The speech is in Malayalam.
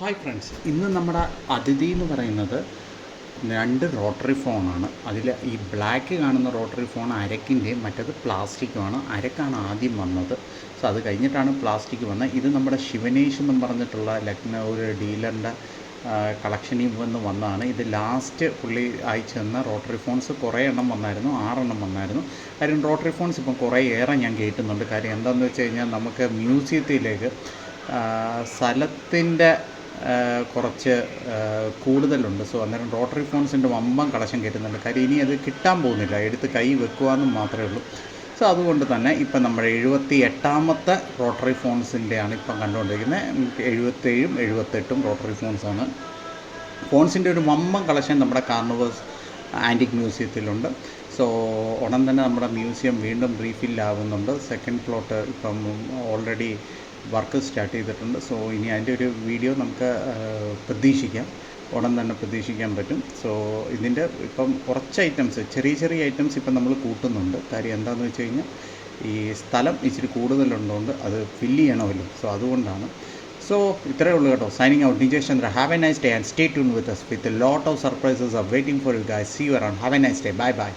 ഹായ് ഫ്രണ്ട്സ്, ഇന്ന് നമ്മുടെ അതിഥി എന്ന് പറയുന്നത് രണ്ട് റോട്ടറി ഫോണാണ്. അതിൽ ഈ ബ്ലാക്ക് കാണുന്ന റോട്ടറി ഫോൺ അരക്കിൻ്റെയും മറ്റത് പ്ലാസ്റ്റിക്കുമാണ്. അരക്കാണ് ആദ്യം വന്നത്. സോ അത് കഴിഞ്ഞിട്ടാണ് പ്ലാസ്റ്റിക് വന്നത്. ഇത് നമ്മുടെ ശിവനേഷ് എന്നും പറഞ്ഞിട്ടുള്ള ലക്നൗ ഒരു ഡീലറിൻ്റെ കളക്ഷനിൽ വന്നതാണ്. ഇത് ലാസ്റ്റ് പുള്ളി അയച്ചു തന്ന റോട്ടറി ഫോൺസ് കുറേ എണ്ണം വന്നായിരുന്നു, 6 എണ്ണം വന്നായിരുന്നു. കാര്യം റോട്ടറി ഫോൺസ് ഇപ്പം കുറേ ഏറെ ഞാൻ കേട്ടുന്നുണ്ട്. കാര്യം എന്താണെന്ന് വെച്ച് കഴിഞ്ഞാൽ നമുക്ക് മ്യൂസിയത്തിലേക്ക് സ്ഥലത്തിൻ്റെ കുറച്ച് കൂടുതലുണ്ട്. സോ അന്നേരം റോട്ടറി ഫോൺസിൻ്റെ വമ്പൻ കളക്ഷൻ കിട്ടുന്നുണ്ട്. കാര്യം ഇനി അത് കിട്ടാൻ പോകുന്നില്ല, എടുത്ത് കൈ വെക്കുവാന്നും മാത്രമേ ഉള്ളൂ. സോ അതുകൊണ്ട് തന്നെ ഇപ്പം നമ്മുടെ 78ാമത്തെ റോട്ടറി ഫോൺസിൻ്റെയാണ് ഇപ്പം കണ്ടുകൊണ്ടിരിക്കുന്നത്. 77ഉം 78ഉം റോട്ടറി ഫോൺസാണ്. ഫോൺസിൻ്റെ ഒരു വമ്പൻ കളക്ഷൻ നമ്മുടെ കാർണിവേഴ്സ് ആൻറ്റിക് മ്യൂസിയത്തിലുണ്ട്. സോ ഉടൻ തന്നെ നമ്മുടെ മ്യൂസിയം വീണ്ടും റീഫില്ലാകുന്നുണ്ട്. സെക്കൻഡ് ഫ്ലോട്ട് ഇപ്പം ഓൾറെഡി വർക്ക് സ്റ്റാർട്ട് ചെയ്തിട്ടുണ്ട്. സോ ഇനി അതിൻ്റെ ഒരു വീഡിയോ നമുക്ക് പ്രതീക്ഷിക്കാം, ഉടൻ തന്നെ പ്രതീക്ഷിക്കാൻ പറ്റും. സോ ഇതിൻ്റെ ഇപ്പം കുറച്ച് ഐറ്റംസ്, ചെറിയ ചെറിയ ഐറ്റംസ് ഇപ്പം നമ്മൾ കൂട്ടുന്നുണ്ട്. കാര്യം എന്താണെന്ന് വെച്ച് കഴിഞ്ഞാൽ ഈ സ്ഥലം ഇച്ചിരി കൂടുതലുള്ളതുകൊണ്ട് അത് ഫില്ല് ചെയ്യണമല്ലോ. സോ അതുകൊണ്ടാണ്. സോ ഇത്രയേ ഉള്ളൂ കേട്ടോ. Signing out, Nijesh Chandra. Have A nice day and stay tune with us with a lot of surprises are waiting for you guys. See you around. Have a nice day. Bye bye.